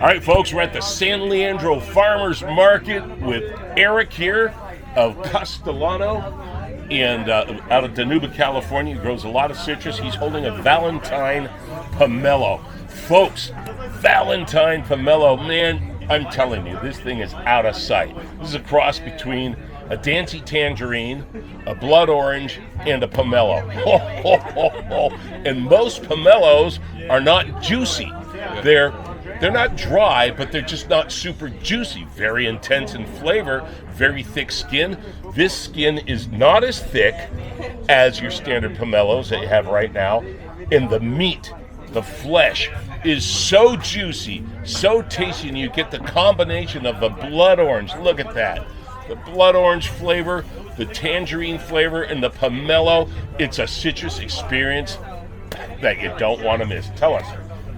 All right, folks, we're at the San Leandro Farmers Market with Eric here of Castellano and out of Danuba, California. He grows a lot of citrus. He's holding a Valentine Pomelo. Folks, Valentine Pomelo, man, I'm telling you, this thing is out of sight. This is a cross between a Dancy Tangerine, a Blood Orange, and a Pomelo. And most Pomelos are not juicy. They're not dry, but they're just not super juicy. Very intense in flavor, very thick skin. This skin is not as thick as your standard Pomelos that you have right now. And the meat, the flesh, is so juicy, so tasty, and you get the combination of the blood orange. Look at that. The blood orange flavor, the tangerine flavor, and the Pomelo. It's a citrus experience that you don't want to miss. Tell us,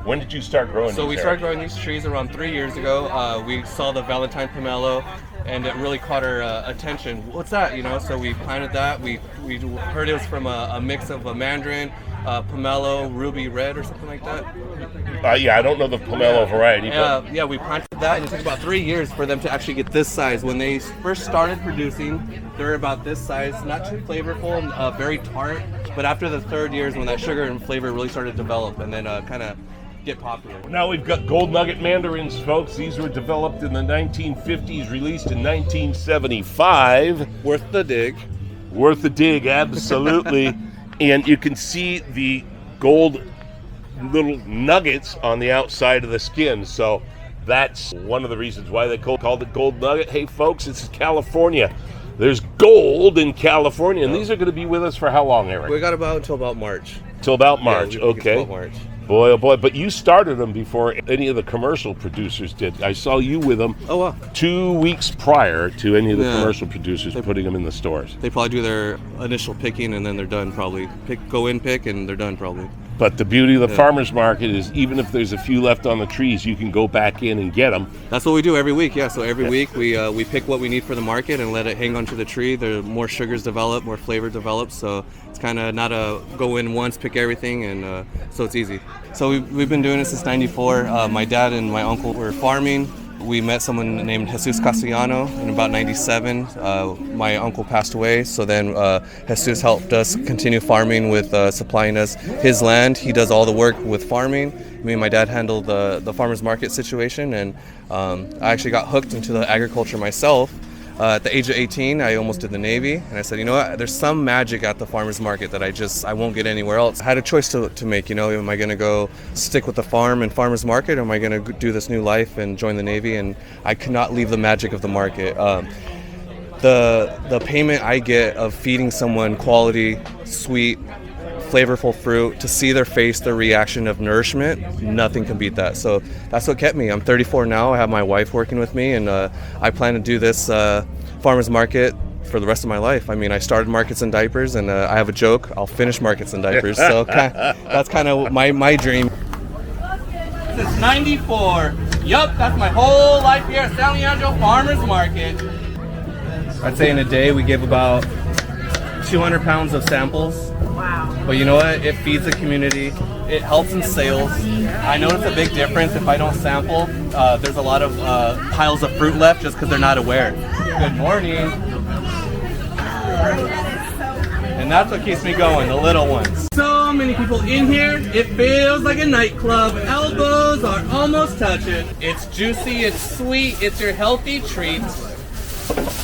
when did you start growing these? So we started growing these trees around 3 years ago. We saw the Valentine Pomelo, and it really caught our attention. What's that? So we planted that. We heard it was from a mix of a mandarin, Pomelo, ruby red, or something like that. Yeah, I don't know the Pomelo variety. Yeah, we planted that, and it took about 3 years for them to actually get this size. When they first started producing, they were about this size, not too flavorful, very tart. But after the 3rd year is when that sugar and flavor really started to develop, and then kind of get popular. Now we've got Gold Nugget mandarins, folks. These were developed in the 1950s, released in 1975. Worth the dig. Worth the dig, absolutely. And you can see the gold little nuggets on the outside of the skin. So that's one of the reasons why they called it Gold Nugget. Hey, folks, this is California. There's gold in California, and these are going to be with us for how long, Eric? We got until about March. Till about March, yeah, okay. About March. Boy, oh boy, but you started them before any of the commercial producers did. I saw you with them 2 weeks prior to any of the commercial producers putting them in the stores. They probably do their initial picking, and then they're done probably. Go in, pick, and they're done probably. But the beauty of the farmer's market is even if there's a few left on the trees, you can go back in and get them. That's what we do every week, yeah. So every week we pick what we need for the market and let it hang onto the tree. The more sugars develop, more flavor develops. So it's kind of not a go in once, pick everything, and so it's easy. So we've been doing it since '94. My dad and my uncle were farming. We met someone named Jesus Castellano in about '97. My uncle passed away, so then Jesus helped us continue farming with supplying us his land. He does all the work with farming. Me and my dad handled the farmers market situation, and I actually got hooked into the agriculture myself. At the age of 18, I almost did the Navy, and I said, you know what, there's some magic at the farmer's market that I won't get anywhere else. I had a choice to make, am I going to go stick with the farm and farmer's market, or am I going to do this new life and join the Navy? And I could not leave the magic of the market. The payment I get of feeding someone quality, sweet, flavorful fruit, to see their face, their reaction of nourishment, nothing can beat that. So that's what kept me. I'm 34 now. I have my wife working with me, and I plan to do this farmers market for the rest of my life. I mean, I started markets and diapers, and I have a joke, I'll finish markets and diapers. So that's kind of my dream. Since '94. Yup, that's my whole life here at San Leandro Farmers Market. I'd say in a day we give about 200 pounds of samples. Wow. But you know what? It feeds the community. It helps in sales. I notice a big difference if I don't sample. There's a lot of piles of fruit left just because they're not aware. Good morning. And that's what keeps me going, the little ones. So many people in here, it feels like a nightclub. Elbows are almost touching. It's juicy, it's sweet, it's your healthy treat.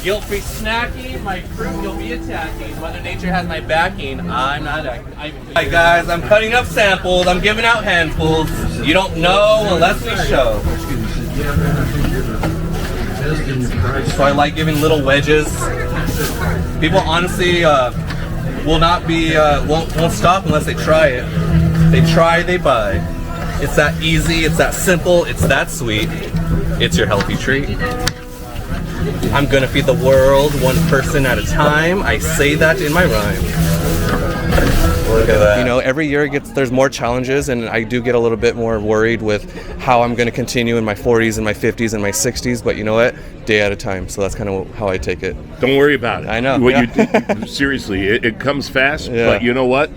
Guilt-free snacking, my fruit you'll be attacking. Mother Nature has my backing, I'm not acting. Hi guys, I'm cutting up samples, I'm giving out handfuls. You don't know unless we show. So I like giving little wedges. People honestly won't stop unless they try it. They try, they buy. It's that easy, it's that simple, it's that sweet. It's your healthy treat. I'm gonna feed the world one person at a time. I say that in my rhyme. Look at that. You know, every year there's more challenges, and I do get a little bit more worried with how I'm gonna continue in my 40s and my 50s and my 60s, but you know what? Day at a time. So that's kind of how I take it. Don't worry about it. I know. Seriously, it comes fast, but you know what?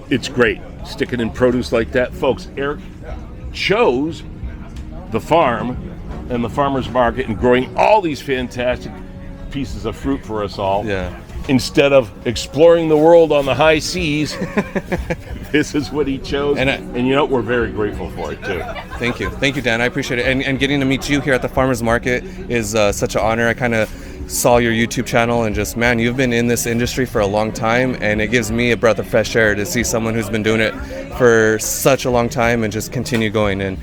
It's great. Sticking in produce like that. Folks, Eric chose the farm and the farmer's market and growing all these fantastic pieces of fruit for us all. Yeah. Instead of exploring the world on the high seas, this is what he chose. And you know, we're very grateful for it, too. Thank you, Dan. I appreciate it. And getting to meet you here at the farmer's market is such an honor. I kind of saw your YouTube channel and just, man, you've been in this industry for a long time, and it gives me a breath of fresh air to see someone who's been doing it for such a long time and just continue going. And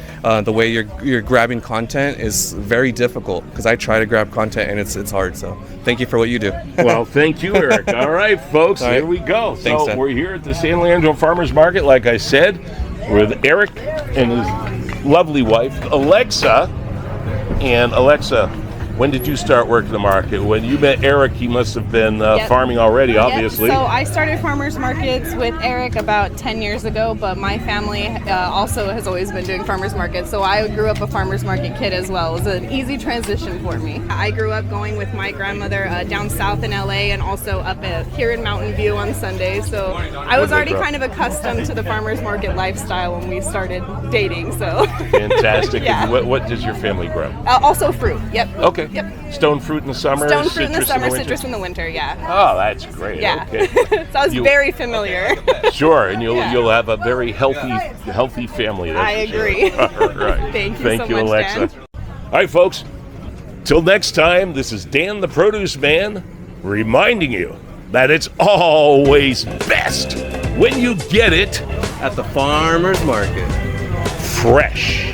the way you're grabbing content is very difficult, because I try to grab content and it's hard. So thank you for what you do. Well, thank you, Eric. All right, folks, here we go. Thanks, so Dan. we're here at the San Leandro Farmers Market, like I said, with Eric and his lovely wife, Alexa. And Alexa, when did you start working the market? When you met Eric, he must have been farming already, obviously. So I started farmers markets with Eric about 10 years ago, but my family also has always been doing farmers markets. So I grew up a farmers market kid as well. It was an easy transition for me. I grew up going with my grandmother down south in LA and also up here in Mountain View on Sunday. So I was already kind of accustomed to the farmers market lifestyle when we started dating. So fantastic. Yeah. What does your family grow? Also fruit. Yep. Okay. Yep. Stone fruit in the summer, Stone fruit in the summer, winter? citrus in the winter, yeah. Oh, that's great. Yeah. Okay. So I was very familiar. Sure, and you'll have a very healthy family. I agree. Sure. All right. Thank you Thank so you, much, Alexa. Dan. All right, folks. Till next time, this is Dan the Produce Man reminding you that it's always best when you get it At the farmer's market. fresh.